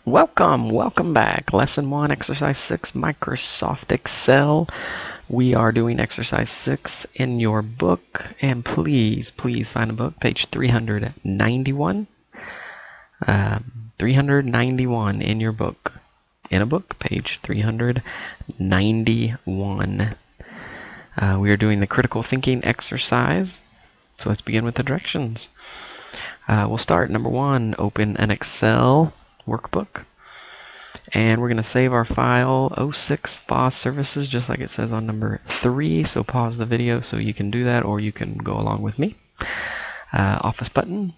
Welcome back. Lesson 1, Exercise 6, Microsoft Excel. We are doing Exercise 6 in your book, and please find a book, page 391. 391 in your book. In a book, page 391. We are doing the critical thinking exercise, so let's begin with the directions. We'll start. Number 1, open an Excel workbook. And we're going to save our file 06 spa services just like it says on number 3. So pause the video so you can do that, or you can go along with me. Office button,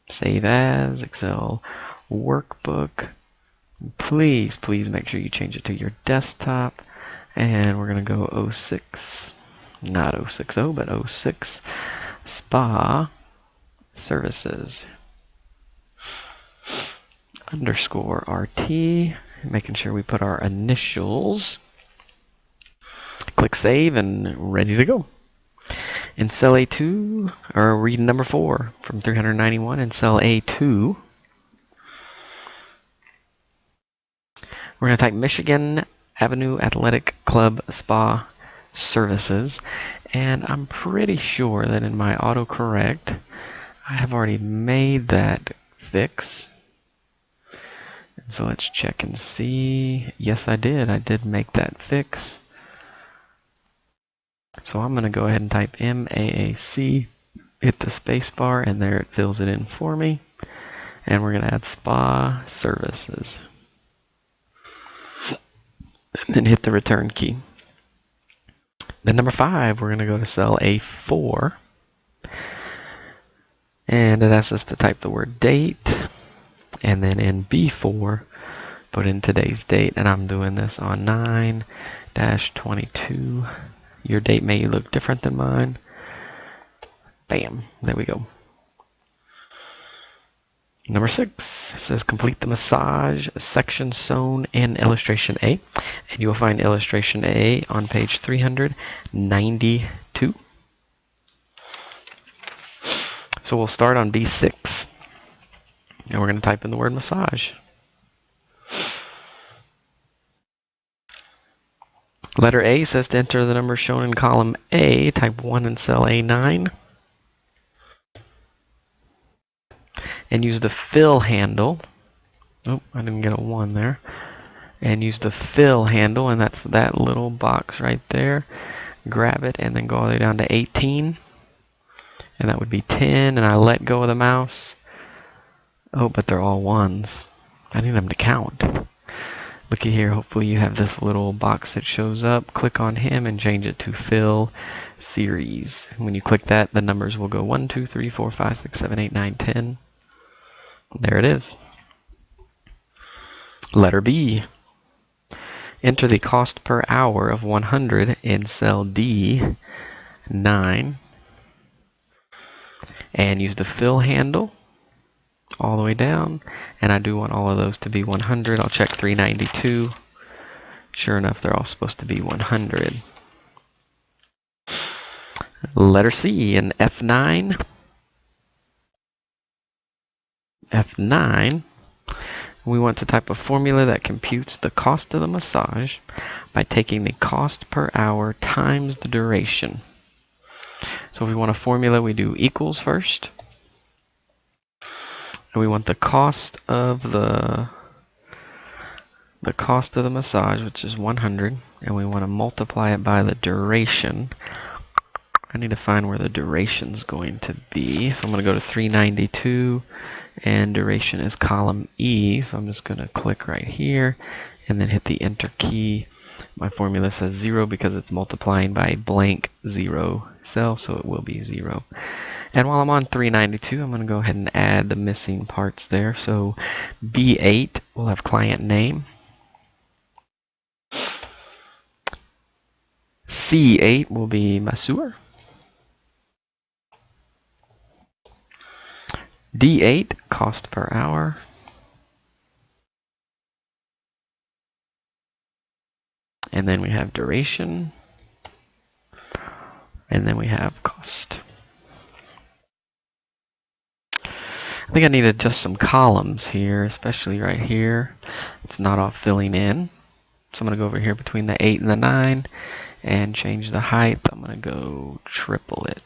save as, Excel workbook. Please make sure you change it to your desktop. And we're going to go 06, not 060, but 06 spa services. Underscore RT, making sure we put our initials. Click save and ready to go. In cell A2, or read number 4 from 391 in cell A2. We're going to type Michigan Avenue Athletic Club Spa Services, and I'm pretty sure that in my autocorrect I have already made that fix. So let's check and see. Yes, I did make that fix. So I'm going to go ahead and type MAAC, hit the space bar, and there it fills it in for me. And we're going to add spa services. And then hit the return key. Then number 5, we're going to go to cell A4. And it asks us to type the word date. And then in B4, put in today's date, and I'm doing this on 9-22. Your date may look different than mine. Bam, there we go. Number 6 says complete the massage section shown in illustration A, and you will find illustration A on page 392. So we'll start on B6. And we're going to type in the word massage. Letter A says to enter the number shown in column A. Type 1 in cell A9. And use the fill handle. Oh, I didn't get a 1 there. And use the fill handle, and that's that little box right there. Grab it and then go all the way down to 18. And that would be 10, and I let go of the mouse. Oh, but they're all 1s. I need them to count. Looky here, hopefully you have this little box that shows up. Click on him and change it to fill series. When you click that, the numbers will go 1, 2, 3, 4, 5, 6, 7, 8, 9, 10. There it is. Letter B. Enter the cost per hour of 100 in cell D9. And use the fill handle all the way down, and I do want all of those to be 100. I'll check 392. Sure enough, they're all supposed to be 100. Letter C in F9. F9, we want to type a formula that computes the cost of the massage by taking the cost per hour times the duration. So if we want a formula, we do equals first. And we want the cost of the massage, which is 100, and we want to multiply it by the duration. I need to find where the duration is going to be. So I'm going to go to 392, and duration is column E. So I'm just going to click right here and then hit the enter key. My formula says 0 because it's multiplying by blank 0 cell, so it will be 0. And while I'm on 392, I'm going to go ahead and add the missing parts there. So B8 will have client name. C8 will be masseur. D8, cost per hour. And then we have duration. And then we have cost. I think I need to adjust some columns here, especially right here. It's not all filling in. So I'm going to go over here between the 8 and the 9 and change the height. I'm going to go triple it.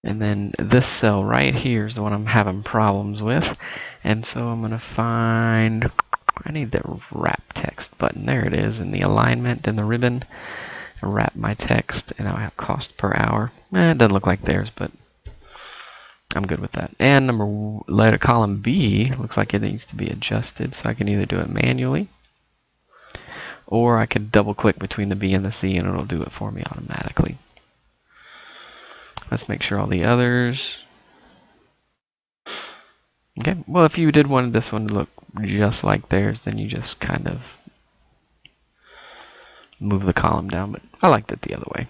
And then this cell right here is the one I'm having problems with. And so I'm going to find, I need the wrap text button. There it is in the alignment and the ribbon. Wrap my text, and now I have cost per hour. It doesn't look like theirs, but I'm good with that. And letter column B looks like it needs to be adjusted, so I can either do it manually, or I could double click between the B and the C and it'll do it for me automatically. Let's make sure all the others. Okay, well, if you did want this one to look just like theirs, then you just kind of move the column down, but I liked it the other way.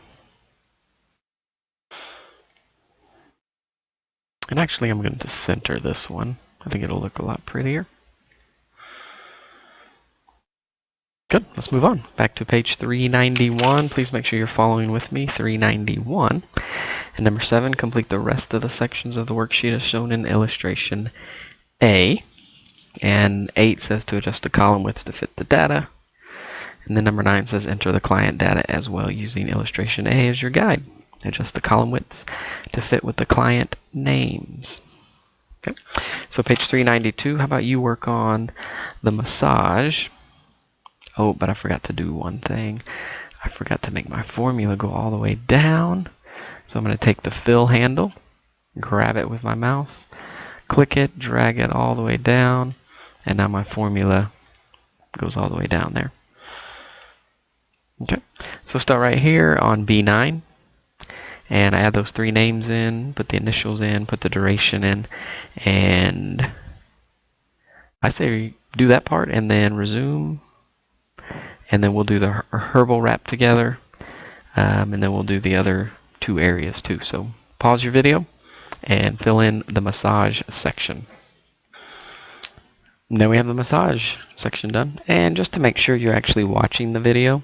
And actually, I'm going to center this one. I think it'll look a lot prettier. Good, let's move on. Back to page 391. Please make sure you're following with me, 391. And number 7, complete the rest of the sections of the worksheet as shown in illustration A. And 8 says to adjust the column widths to fit the data. And then number 9 says enter the client data as well using illustration A as your guide. Adjust the column widths to fit with the client names. Okay, so page 392, how about you work on the massage? Oh, but I forgot to do one thing. I forgot to make my formula go all the way down. So I'm going to take the fill handle, grab it with my mouse, click it, drag it all the way down, and now my formula goes all the way down there. Okay, so start right here on B9, and I add those 3 names in, put the initials in, put the duration in, and I say do that part and then resume, and then we'll do the herbal wrap together, and then we'll do the other 2 areas too. So pause your video and fill in the massage section. And then we have the massage section done. And just to make sure you're actually watching the video,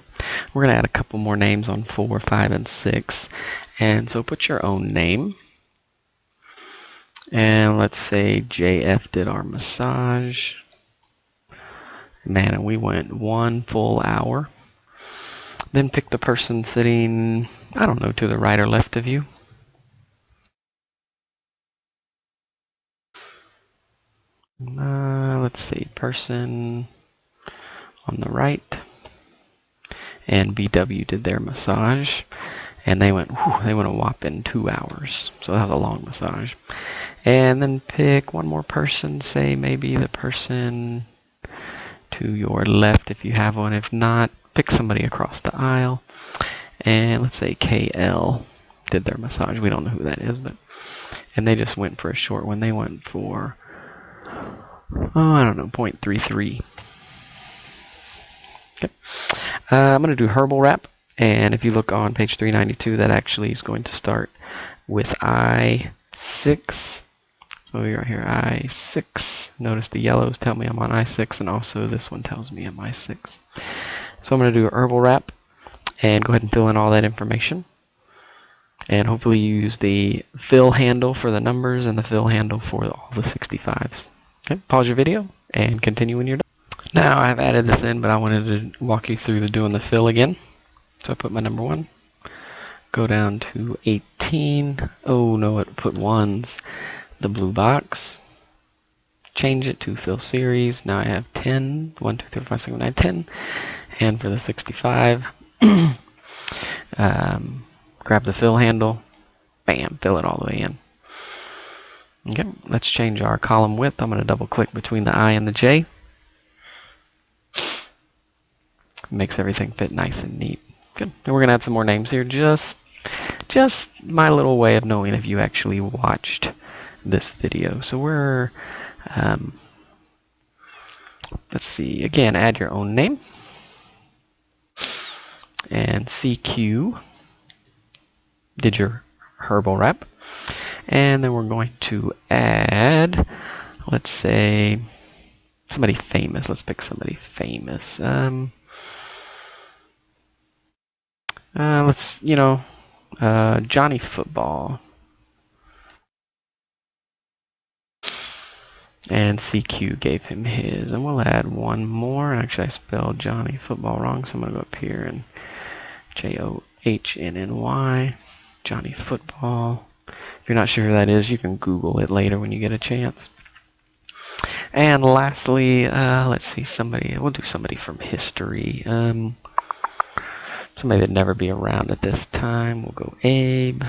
we're going to add a couple more names on 4, 5, and 6. And so put your own name. And let's say JF did our massage. Man, and we went 1 full hour. Then pick the person sitting, I don't know, to the right or left of you. Let's see, person on the right. And BW did their massage, and they went a whopping 2 hours. So that was a long massage. And then pick one more person, say maybe the person to your left if you have one. If not, pick somebody across the aisle. And let's say KL did their massage. We don't know who that is, and they just went for a short one. They went for, I don't know, 0.33. Okay. I'm going to do herbal wrap, and if you look on page 392, that actually is going to start with I6. So right here, I6. Notice the yellows tell me I'm on I6, and also this one tells me I'm I6. So I'm going to do a herbal wrap, and go ahead and fill in all that information. And hopefully you use the fill handle for the numbers and the fill handle for all the 65s. Okay, pause your video and continue when you're done. Now I've added this in, but I wanted to walk you through doing the fill again. So I put my number 1, go down to 18. Oh no, it put 1s. The blue box. Change it to fill series. Now I have 10. 1, 2, 3, 4, 5, 6, 7, 8, 10. And for the 65, grab the fill handle. Bam, fill it all the way in. Okay, let's change our column width. I'm going to double click between the I and the J. Makes everything fit nice and neat. Good. And we're going to add some more names here. Just my little way of knowing if you actually watched this video. So we're, let's see, again, add your own name. And CQ did your herbal wrap. And then we're going to add, let's say, somebody famous. Let's pick somebody famous. Let's, Johnny Football. And CQ gave him his. And we'll add one more. Actually, I spelled Johnny Football wrong, so I'm going to go up here and Johnnny, Johnny Football. If you're not sure who that is, you can Google it later when you get a chance. And lastly, let's see, we'll do somebody from history. Somebody that'd never be around at this time. We'll go Abe.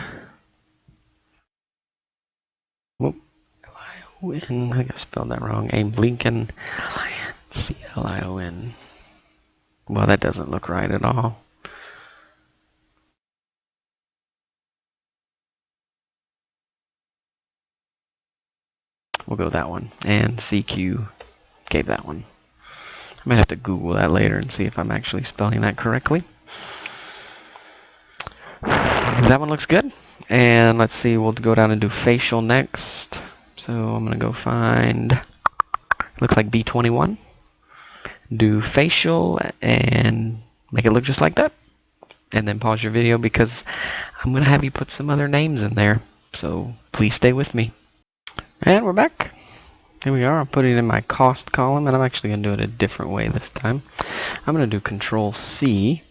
Whoop. L-I-O-N. I think I spelled that wrong. Abe Lincoln. C-L-I-O-N. Well, that doesn't look right at all. We'll go that one. And CQ gave that one. I might have to Google that later and see if I'm actually spelling that correctly. That one looks good. And let's see, we'll go down and do facial next. So I'm going to go find, looks like B21. Do facial and make it look just like that. And then pause your video because I'm going to have you put some other names in there. So please stay with me. And we're back. Here we are. I'm putting it in my cost column, and I'm actually going to do it a different way this time. I'm going to do Control C.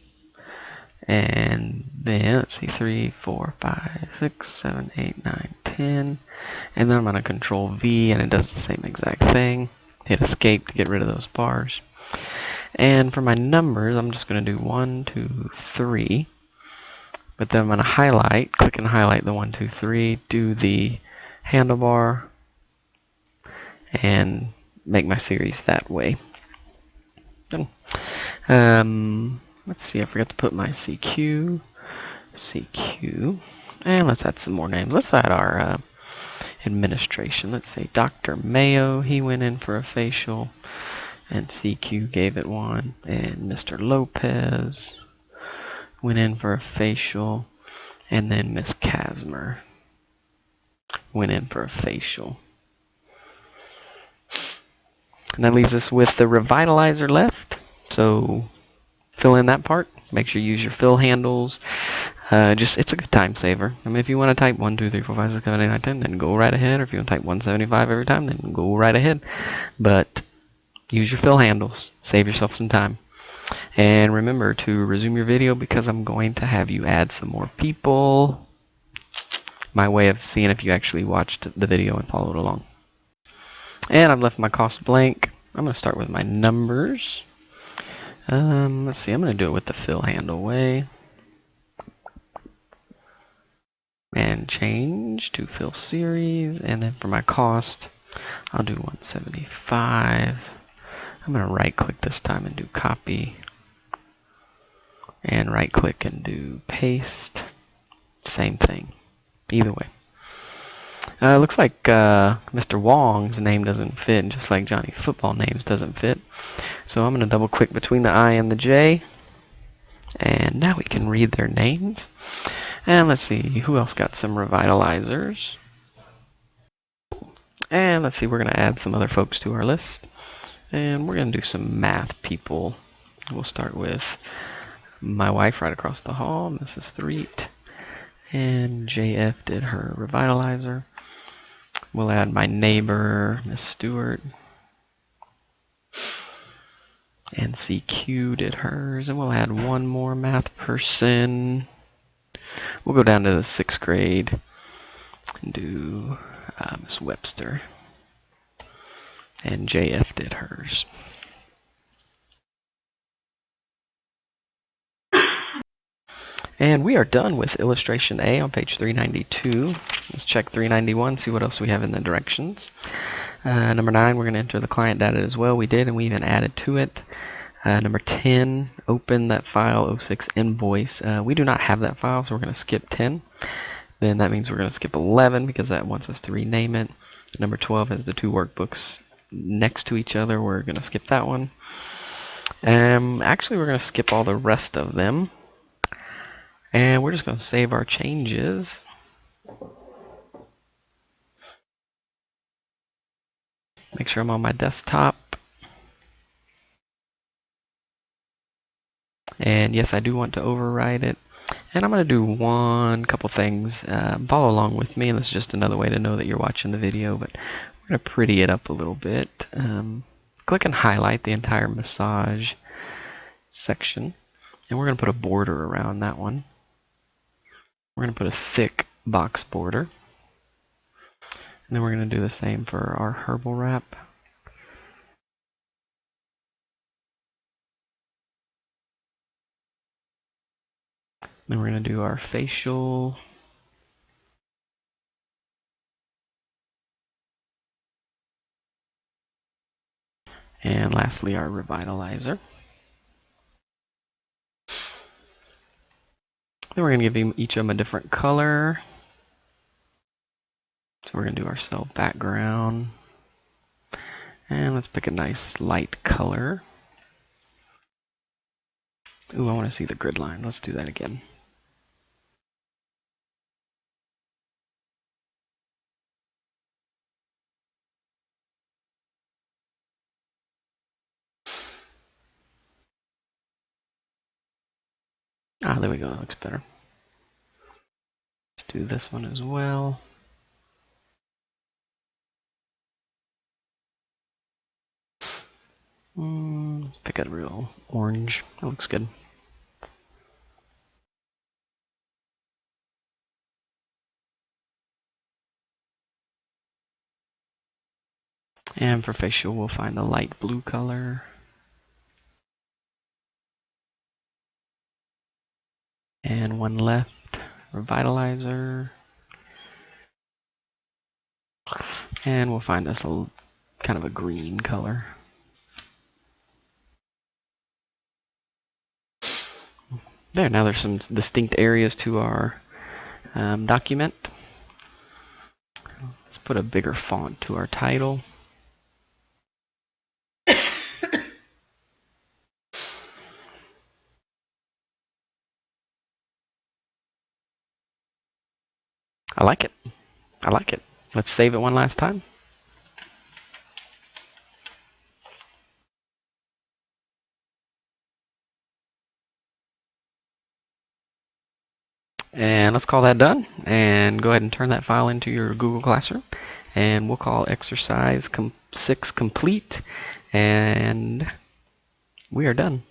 And then, let's see, 3, 4, 5, 6, 7, 8, 9, 10. And then I'm going to Control V, and it does the same exact thing. Hit Escape to get rid of those bars. And for my numbers, I'm just going to do 1, 2, 3. But then I'm going to click and highlight the 1, 2, 3, do the handlebar, and make my series that way. Done. Let's see, I forgot to put my CQ, and let's add some more names. Let's add our administration. Let's say Dr. Mayo, he went in for a facial, and CQ gave it one, and Mr. Lopez went in for a facial, and then Miss Casmer went in for a facial. And that leaves us with the revitalizer left. So fill in that part. Make sure you use your fill handles. It's a good time saver. I mean, if you want to type 1, 2, 3, 4, 5, 6, 7, 8, 9, 10, then go right ahead. Or if you want to type 175 every time, then go right ahead. But use your fill handles. Save yourself some time. And remember to resume your video because I'm going to have you add some more people. My way of seeing if you actually watched the video and followed along. And I've left my cost blank. I'm going to start with my numbers. Let's see, I'm going to do it with the fill handle way. And change to fill series. And then for my cost, I'll do 175. I'm going to right click this time and do copy. And right click and do paste. Same thing. Either way. Looks like Mr. Wong's name doesn't fit, just like Johnny Football names doesn't fit. So I'm going to double click between the I and the J. And now we can read their names. And let's see, who else got some revitalizers? And let's see, we're going to add some other folks to our list. And we're going to do some math people. We'll start with my wife right across the hall, Mrs. Threet. And JF did her revitalizer. We'll add my neighbor, Miss Stewart. And CQ did hers. And we'll add one more math person. We'll go down to the 6th grade and do Miss Webster. And JF did hers. And we are done with illustration A on page 392. Let's check 391, see what else we have in the directions. Number 9, we're going to enter the client data as well. We did, and we even added to it. Number 10, open that file 06 invoice. We do not have that file, so we're going to skip 10. Then that means we're going to skip 11 because that wants us to rename it. Number 12 has the 2 workbooks next to each other. We're going to skip that one. Actually, we're going to skip all the rest of them. And we're just going to save our changes. Make sure I'm on my desktop. And yes, I do want to override it. And I'm going to do couple things. Follow along with me, and this is just another way to know that you're watching the video. But We're going to pretty it up a little bit. Click and highlight the entire massage section. And we're going to put a border around that one. We're going to put a thick box border. And then we're going to do the same for our herbal wrap. Then we're going to do our facial. And lastly, our revitalizer. Then we're going to give each of them a different color. So we're going to do our cell background. And let's pick a nice light color. Ooh, I want to see the grid line. Let's do that again. Ah, there we go. That looks better. Let's do this one as well. Let's pick a real orange. That looks good. And for facial, we'll find the light blue color. And one left, revitalizer. And we'll find us a kind of a green color. There, now there's some distinct areas to our document. Let's put a bigger font to our title. I like it. I like it. Let's save it one last time. And let's call that done. And go ahead and turn that file into your Google Classroom. And we'll call exercise 6 complete. And we are done.